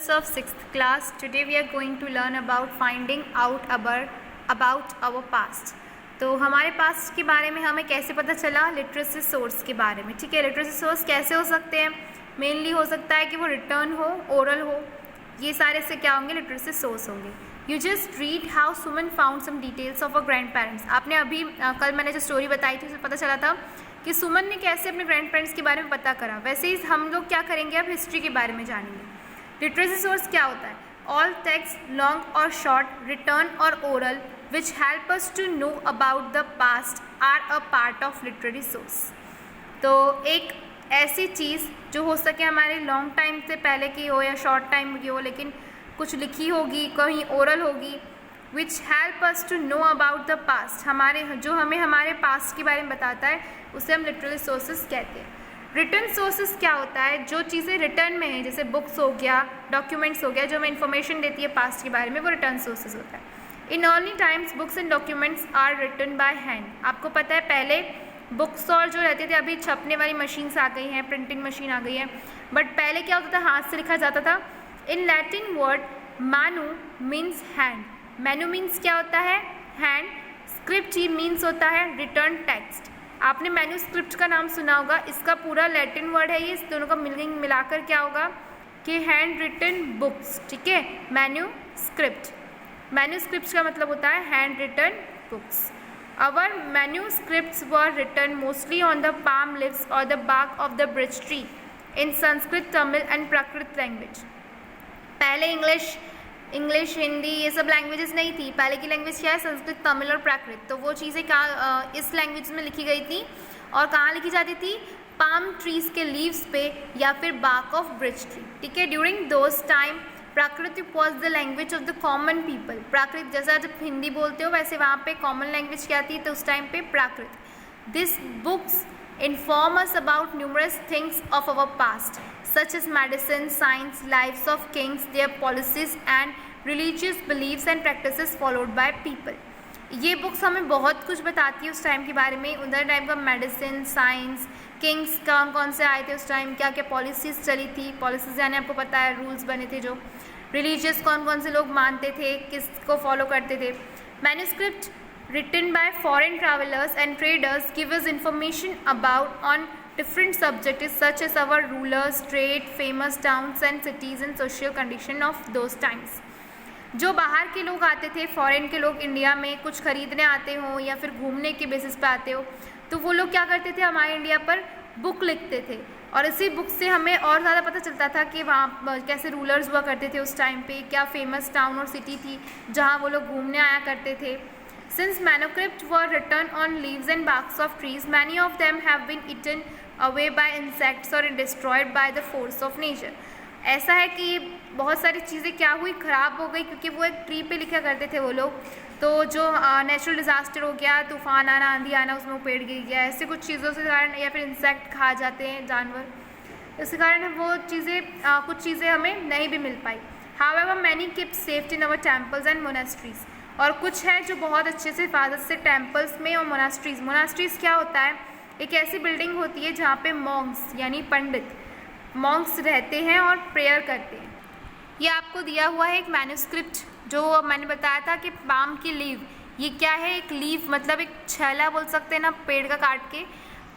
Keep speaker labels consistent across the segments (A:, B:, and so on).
A: students of 6th class. Today we are going to learn about finding out about our past. तो हमारे past के बारे में हमें कैसे पता चला? लिटरेसी सोर्स के बारे में. ठीक है, लिटरेसी सोर्स कैसे हो सकते हैं? मेनली हो सकता है कि वो रिटर्न हो, ओरल हो, ये सारे से क्या होंगे? लिटरेसी सोर्स होंगे. You just read how Suman found some details of a grand parents. आपने अभी कल मैंने जो स्टोरी बताई थी उसमें पता चला था कि सुमन ने कैसे अपने ग्रैंड पेरेंट्स के बारे में पता करा. वैसे ही हम लोग क्या करेंगे, अब हिस्ट्री के बारे में जानेंगे. लिटरेसी सोर्स क्या होता है? ऑल टेक्स्ट लॉन्ग और शॉर्ट, रिटर्न और oral which help us to know about the past are a part of literary source. तो एक ऐसी चीज़ जो हो सके हमारे लॉन्ग टाइम से पहले की हो या शॉर्ट टाइम की हो, लेकिन कुछ लिखी होगी, कहीं ओरल होगी, which help us to know about the past, हमारे जो हमें हमारे पास्ट के बारे में बताता है, उसे हम लिटरेरी सोर्सेज कहते हैं. रिटर्न सोर्सेज क्या होता है? जो चीज़ें रिटर्न में हैं, जैसे बुक्स हो गया, डॉक्यूमेंट्स हो गया, जो हमें इन्फॉर्मेशन देती है पास्ट के बारे में, वो रिटर्न सोर्सेज होता है. In early times books and documents are written by hand. आपको पता है पहले बुक्स और जो रहते थे, अभी छपने वाली मशीन्स आ गई हैं, प्रिंटिंग मशीन आ गई है, बट पहले क्या होता था? हाथ से लिखा जाता था. इन लैटिन वर्ड मानू मीन्स हैंड. मैनू मीन्स क्या होता है? हैंड. स्क्रिप्ट ही मीन्स होता है रिटर्न टेक्स्ट. आपने मैन्यूस्क्रिप्ट का नाम सुना होगा, इसका पूरा लैटिन वर्ड है ये. इस दोनों का मिलाकर क्या होगा कि हैंड रिटन बुक्स. ठीक है, मैन्यूस्क्रिप्ट. मैन्यूस्क्रिप्ट का मतलब होता है hand written books. Our manuscripts were written mostly on the palm leaves or the bark of the birch tree in Sanskrit, Tamil and Prakrit language. पहले इंग्लिश हिंदी ये सब languages नहीं थी. पहले की लैंग्वेज क्या है? संस्कृत, तमिल और प्राकृत. तो वो चीज़ें कहाँ इस लैंग्वेज में लिखी गई थी और कहाँ लिखी जाती थी? पाम ट्रीज़ के लीव्स पे या फिर बार्क ऑफ ब्रिच ट्री. ठीक है, during those time Prakrit was the language of the common people. Prakrit जैसा जब हिंदी बोलते हो वैसे वहाँ पे कॉमन लैंग्वेज क्या थी? तो उस टाइम पे Prakrit. This books inform us about numerous things of our past, such as medicine, science, lives of kings, their policies and religious beliefs and practices followed by people. ये बुक्स हमें बहुत कुछ बताती है उस टाइम के बारे में. उधर टाइम का मेडिसिन, साइंस, किंग्स कौन कौन से आए थे उस टाइम, क्या क्या पॉलिसीज़ चली थी. पॉलिसीज़ यानी आपको पता है रूल्स बने थे. जो रिलीजियस कौन कौन से लोग मानते थे, किसको फॉलो करते थे. Manuscript written by foreign travelers and traders give us information about on different subjects such as our rulers, trade, famous towns and cities and social condition of those times. जो बाहर के लोग आते थे, फॉरेन के लोग इंडिया में कुछ खरीदने आते हो या फिर घूमने के बेसिस पे आते हो, तो वो लोग क्या करते थे? हमारे इंडिया पर बुक लिखते थे और इसी बुक से हमें और ज़्यादा पता चलता था कि वहाँ कैसे रूलर्स हुआ करते थे उस टाइम पे, क्या फेमस टाउन और सिटी थी जहाँ वो लोग घूमने आया करते थे. Since manuscripts were written on leaves and barks of trees, many of them have been eaten away by insects or destroyed by the force of nature. ऐसा है कि बहुत सारी चीज़ें क्या हुई? ख़राब हो गई, क्योंकि वो एक ट्री पे लिखा करते थे वो लोग. तो जो नेचुरल डिज़ास्टर हो गया, तूफान आना, आंधी आना, उसमें वो पेड़ गिर गया, ऐसे कुछ चीज़ों से कारण, या फिर इंसेक्ट खा जाते हैं जानवर, इस कारण वो चीज़ें कुछ चीज़ें हमें नहीं भी मिल पाई. However, many kept safe in our temples and monasteries. और कुछ है जो बहुत अच्छे से हिफाजत से टेम्पल्स में और मोनास्ट्रीज़. मोनास्ट्रीज़ क्या होता है? एक ऐसी बिल्डिंग होती है जहाँ पे मॉन्क्स यानी पंडित मॉन्क्स रहते हैं और प्रेयर करते हैं. ये आपको दिया हुआ है एक मैन्यूस्क्रिप्ट, जो मैंने बताया था कि पाम की लीव. ये क्या है? एक लीव मतलब एक छैला बोल सकते हैं ना, पेड़ का काट के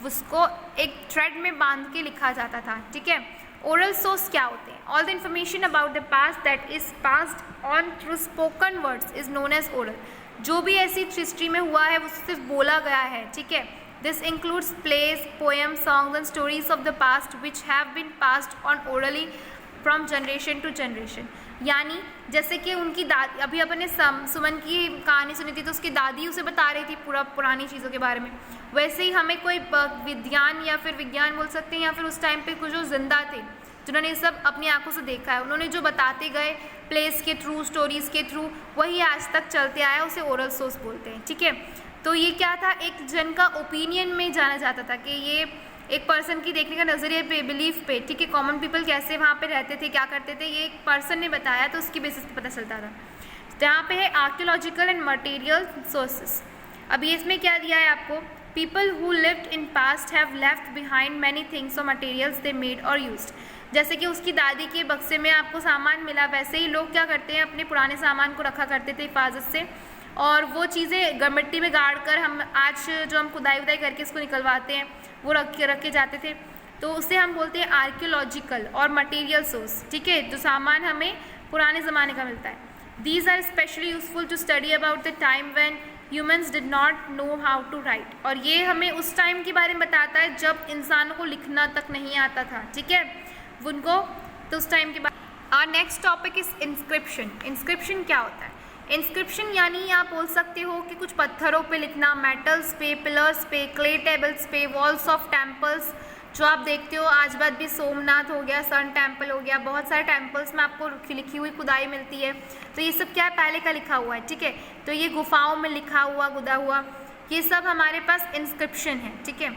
A: उसको एक थ्रेड में बांध के लिखा जाता था. ठीक है. ओरल सोर्स क्या होते हैं? All the information about the past that is passed on through spoken words is known as oral. जो भी ऐसी हिस्ट्री में हुआ है वो सिर्फ बोला गया है. ठीक है. This includes plays, poem, songs and stories of the past which have been passed on orally from generation to generation. यानी जैसे कि उनकी दादी, अभी अपन ने सुमन की कहानी सुनी थी तो उसकी दादी उसे बता रही थी पूरा पुरानी चीज़ों के बारे में. वैसे ही हमें कोई विज्ञान या फिर विज्ञान बोल सकते हैं, या फिर उस टाइम पे कुछ जो जिंदा थे जिन्होंने ये सब अपनी आंखों से देखा है, उन्होंने जो बताते गए प्लेस के थ्रू, स्टोरीज़ के थ्रू, वही आज तक चलते आया, उसे ओरल सोर्स बोलते हैं. ठीक है. तो ये क्या था? एक जन का ओपिनियन में जाना जाता था कि ये एक पर्सन की देखने का नज़रिए पे, बिलीफ पे. ठीक है. कॉमन पीपल कैसे वहाँ पे रहते थे, क्या करते थे, ये एक पर्सन ने बताया तो उसकी बेसिस पे पता चलता था. जहाँ पे है आर्कियोलॉजिकल एंड मटेरियल सोर्सेस. अभी इसमें क्या दिया है आपको? People who lived in past have left behind many things और मटेरियल्स दे मेड और यूज्ड. जैसे कि उसकी दादी के बक्से में आपको सामान मिला, वैसे ही लोग क्या करते हैं अपने पुराने सामान को रखा करते थे हिफाजत से, और वो चीज़ें मिट्टी में गाड़ कर हम आज जो हम खुदाई उदाई करके इसको निकलवाते हैं वो रख के जाते थे। तो उसे हम बोलते हैं आर्कियोलॉजिकल और मटेरियल सोर्स, ठीक है, जो सामान हमें पुराने ज़माने का मिलता है। These are especially useful to study about the time when humans did not know how to write। और ये हमें उस टाइम के बारे में बताता है जब इंसानों को लिखना तक नहीं आता था, ठीक है, उनको, तो उस टाइम के बाद। और next topic is inscription. Inscription क्या होता है? इंस्क्रिप्शन यानी आप बोल सकते हो कि कुछ पत्थरों पे लिखना, मेटल्स पे, पिलर्स पे, क्ले टेबल्स पे, वॉल्स ऑफ टेम्पल्स जो आप देखते हो आज बाद भी, सोमनाथ हो गया, सन टेम्पल हो गया, बहुत सारे टेम्पल्स में आपको लिखी हुई खुदाई मिलती है। तो ये सब क्या है? पहले का लिखा हुआ है, ठीक है। तो ये गुफाओं में लिखा हुआ, गुदा हुआ, ये सब हमारे पास इंस्क्रिप्शन है, ठीक है।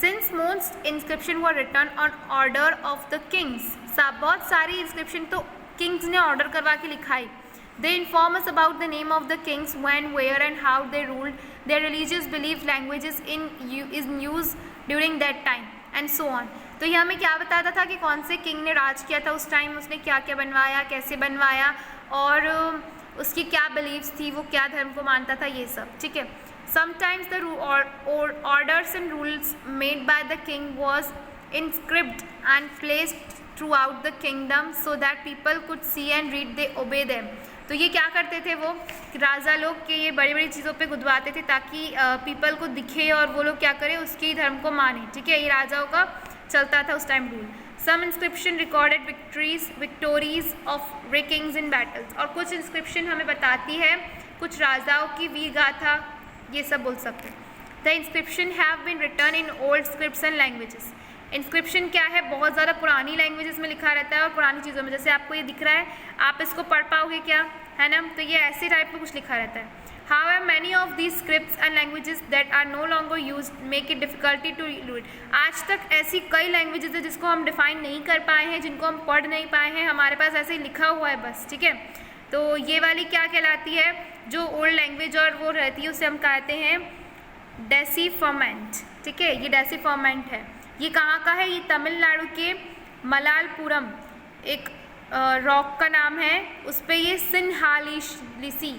A: Since most inscription were return on order of the Kings, बहुत सारी इंस्क्रिप्शन तो किंग्स ने ऑर्डर करवा के लिखाई। They inform us about the name of the kings, when, where and how they ruled, their religious belief, languages in use during that time and so on। तो ये हमें क्या बताता था कि कौन से किंग ने राज किया था उस टाइम, उसने क्या क्या बनवाया, कैसे बनवाया, और उसकी क्या बिलीव्स थी, वो क्या धर्म को मानता था, ये सब, ठीक है। Sometimes the orders and rules made by the king was inscribed and placed throughout the kingdom so that people could see and read, they obey them। तो ये क्या करते थे वो राजा लोग के ये बड़ी बड़ी चीज़ों पे गुदवाते थे ताकि पीपल को दिखे और वो लोग क्या करें, उसके धर्म को माने, ठीक है। ये राजाओं का चलता था उस time rule. Some inscription recorded victories of kings in battles, और कुछ इंस्क्रिप्शन हमें बताती है कुछ राजाओं की वीर गाथा, ये सब बोल सकते हैं। The inscription have been written in old scripts and languages. Inscription क्या है? बहुत ज़्यादा पुरानी लैंग्वेजेस में लिखा रहता है और पुरानी चीज़ों में, जैसे आपको ये दिख रहा है, आप इसको पढ़ पाओगे क्या, है ना? तो ये ऐसे टाइप में कुछ लिखा रहता है। However, many of these scripts and languages that are no longer used make it difficulty to read। आज तक ऐसी कई लैंग्वेजेस है जिसको हम डिफाइन नहीं कर पाए हैं, जिनको हम पढ़ नहीं पाए हैं, हमारे पास ऐसे ही लिखा हुआ है बस, ठीक है। तो ये वाली क्या कहलाती है? जो ओल्ड लैंग्वेज और वो रहती है उसे हम कहते हैं डेसिफर्मेंट, ठीक है। ये डेसिफर्मेंट है। ये कहाँ का है? ये तमिलनाडु के मलालपुरम एक रॉक का नाम है, उस पर ये सिन्हालिसी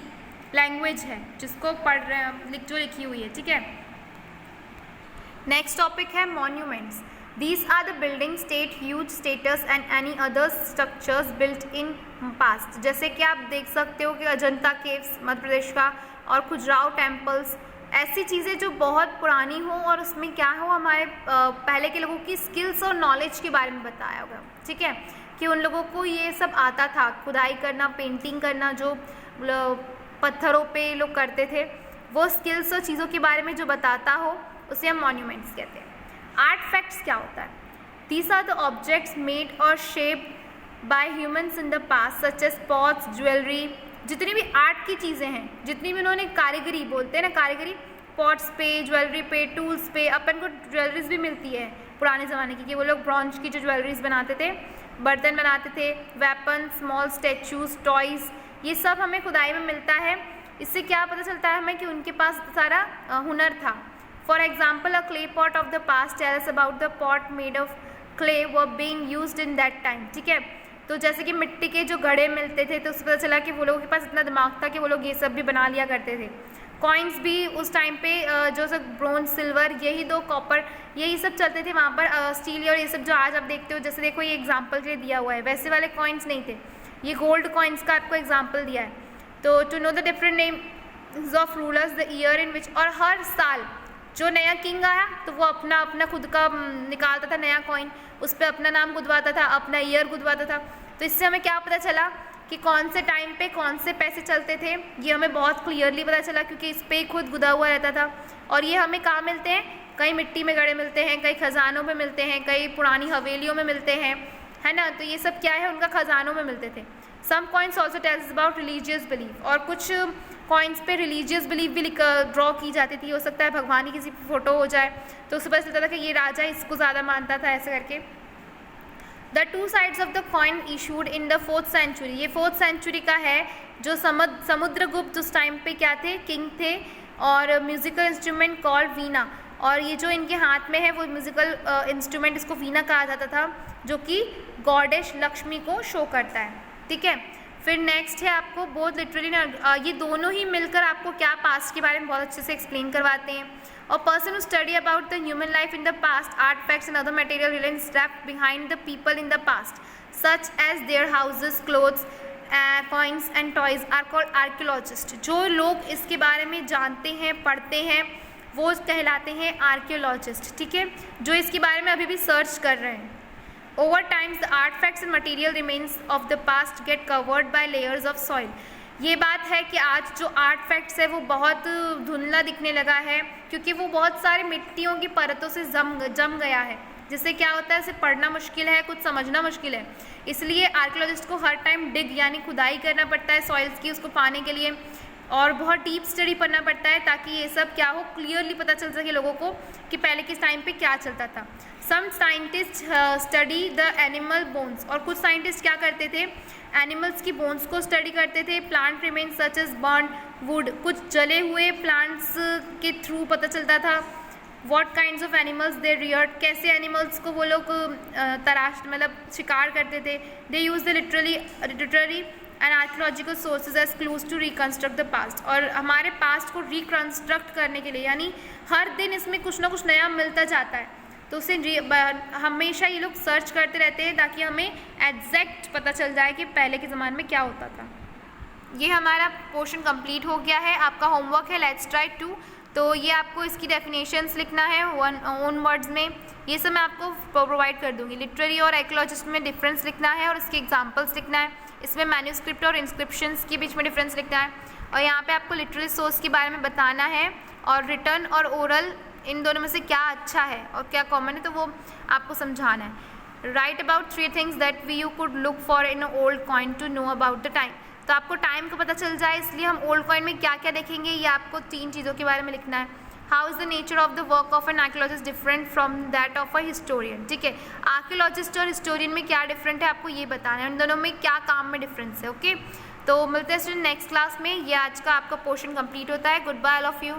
A: लैंग्वेज है जिसको पढ़ रहे हैं, जो लिखी हुई है, ठीक है। नेक्स्ट टॉपिक है monuments. These are the building state huge statues and any other structures built in past. जैसे कि आप देख सकते हो कि अजंता केव्स मध्य प्रदेश का, और खजुराहो टेम्पल्स, ऐसी चीज़ें जो बहुत पुरानी हो और उसमें क्या हो, हमारे पहले के लोगों की स्किल्स और नॉलेज के बारे में बताया होगा, ठीक है, कि उन लोगों को ये सब आता था, खुदाई करना, पेंटिंग करना, जो पत्थरों पे लोग करते थे, वो स्किल्स और चीज़ों के बारे में जो बताता हो उसे हम मॉन्यूमेंट्स कहते हैं। आर्ट फैक्ट्स क्या होता है? These are the objects made और shaped by humans in the past such as pots, jewellery, जितनी भी आर्ट की चीज़ें हैं, जितनी भी उन्होंने कारीगरी, बोलते हैं ना कारीगरी, पॉट्स पे, ज्वेलरी पे, टूल्स पे, अपन को ज्वेलरीज भी मिलती है पुराने ज़माने की, कि वो लोग ब्रॉन्ज की जो ज्वेलरीज बनाते थे, बर्तन बनाते थे, वेपन, स्मॉल स्टैचूज, टॉयज़, ये सब हमें खुदाई में मिलता है। इससे क्या पता चलता है हमें कि उनके पास सारा हुनर था। For example, a clay pot of the past tells about the pot made of clay were being used in that time, ठीक है। तो जैसे कि मिट्टी के जो घड़े मिलते थे, तो उससे पता चला कि वो लोगों के पास इतना दिमाग था कि वो लोग ये सब भी बना लिया करते थे। कॉइन्स भी उस टाइम पे जो सब ब्रोंज, सिल्वर, यही दो, कॉपर, यही सब चलते थे वहाँ पर। स्टील और ये सब जो आज आप देखते हो, जैसे देखो ये एग्जाम्पल के लिए दिया हुआ है, वैसे वाले कॉइन्स नहीं थे, ये गोल्ड कॉइन्स का आपको एग्जाम्पल दिया है। तो to know the different names of rulers, the year in which, और हर साल जो नया किंग आया तो वो अपना अपना खुद का निकालता था नया कॉइन, उस पर अपना नाम गुदवाता था, अपना ईयर गुदवाता था। तो इससे हमें क्या पता चला कि कौन से टाइम पे कौन से पैसे चलते थे, ये हमें बहुत क्लियरली पता चला, क्योंकि इस पर खुद गुदा हुआ रहता था। और ये हमें कहाँ मिलते हैं? कई मिट्टी में गड़े मिलते हैं, कई खजानों में मिलते हैं, कई पुरानी हवेलियों में मिलते हैं, है ना। तो ये सब क्या है? उनका खजानों में मिलते थे। Some coins also tells about religious belief, और कुछ कॉइन्स पे रिलीजियस बिलीफ भी ड्रॉ की जाती थी। हो सकता है भगवान की किसी फोटो हो जाए तो उससे पता चलता था कि ये राजा इसको ज़्यादा मानता था, ऐसे करके। The two sides of the coin issued in the 4th century, ये 4th सेंचुरी का है, जो समुद्रगुप्त उस टाइम पे क्या थे? किंग थे। और म्यूजिकल इंस्ट्रूमेंट कॉल्ड वीणा, और ये जो इनके हाथ में है वो म्यूजिकल इंस्ट्रूमेंट, इसको वीणा कहा जाता था, जो कि गॉडेश लक्ष्मी को शो करता है, ठीक है। फिर नेक्स्ट है आपको बोथ लिटरली, ये दोनों ही मिलकर आपको क्या पास्ट के बारे में बहुत अच्छे से एक्सप्लेन करवाते हैं। और person who study about the human life in the past, artefacts and other material related left behind the people in the past such as their houses, clothes, coins and toys are called archaeologist. जो लोग इसके बारे में जानते हैं, पढ़ते हैं, वो कहलाते हैं आर्कियोलॉजिस्ट, ठीक है, जो इसके बारे में अभी भी सर्च कर रहे हैं। Over time, the artifacts and material remains of the past get covered by layers of soil. ये बात है कि आज जो आर्टफैक्ट्स है वो बहुत धुंधला दिखने लगा है, क्योंकि वो बहुत सारे मिट्टियों की परतों से जम गया है, जिससे क्या होता है, इसे पढ़ना मुश्किल है, कुछ समझना मुश्किल है। इसलिए आर्कियोलॉजिस्ट को हर टाइम डिग यानी खुदाई करना पड़ता है सॉइल्स की, उसको पाने के लिए, और बहुत डीप स्टडी पढ़ना पड़ता है ताकि ये सब क्या हो, क्लियरली पता चल सके लोगों को कि पहले किस टाइम पे क्या चलता था। Some scientist study the animal bones, और कुछ साइंटिस्ट क्या करते थे, एनिमल्स की बोन्स को स्टडी करते थे। Plant remains such as burn wood, कुछ जले हुए प्लांट्स के थ्रू पता चलता था। What kinds of animals they reared, कैसे एनिमल्स को वो लोग तराश मतलब शिकार करते थे। They use the literary and archaeological sources as clues to reconstruct the past, और हमारे पास्ट को रिकन्स्ट्रक्ट करने के लिए, यानी हर दिन इसमें कुछ ना कुछ नया मिलता जाता है, तो उसे हमेशा ये लोग सर्च करते रहते हैं ताकि हमें एग्जैक्ट पता चल जाए कि पहले के ज़माने में क्या होता था। ये हमारा पोर्शन कंप्लीट हो गया है। आपका होमवर्क है लेट्स ट्राई टू, तो ये आपको इसकी डेफिनेशंस लिखना है ओन वर्ड्स में, ये सब मैं आपको प्रोवाइड कर दूँगी। लिटरेरी और आर्कियोलॉजिस्ट में डिफरेंस लिखना है और इसके एग्जाम्पल्स लिखना है। इसमें मैन्यूस्क्रिप्ट और इंस्क्रिप्शंस के बीच में डिफरेंस लिखना है, और यहाँ पे आपको लिटरेरी सोर्स के बारे में बताना है, और रिटर्न और ओरल इन दोनों में से क्या अच्छा है और क्या कॉमन है, तो वो आपको समझाना है। Write about 3 things that we you could look for in old coin to know about the time, तो आपको टाइम को पता चल जाए इसलिए हम ओल्ड कॉइन में क्या क्या देखेंगे, ये आपको 3 चीज़ों के बारे में लिखना है। How is the nature of the work of an archaeologist different from that of a historian, ठीक है, आर्कियोलॉजिस्ट और हिस्टोरियन में क्या डिफरेंट है आपको ये बताना है, उन दोनों में क्या काम में डिफरेंस है। ओके, तो मिलते हैं स्टूडेंट नेक्स्ट क्लास में। ये आज का आपका पोर्शन कंप्लीट होता है। Good bye all of you.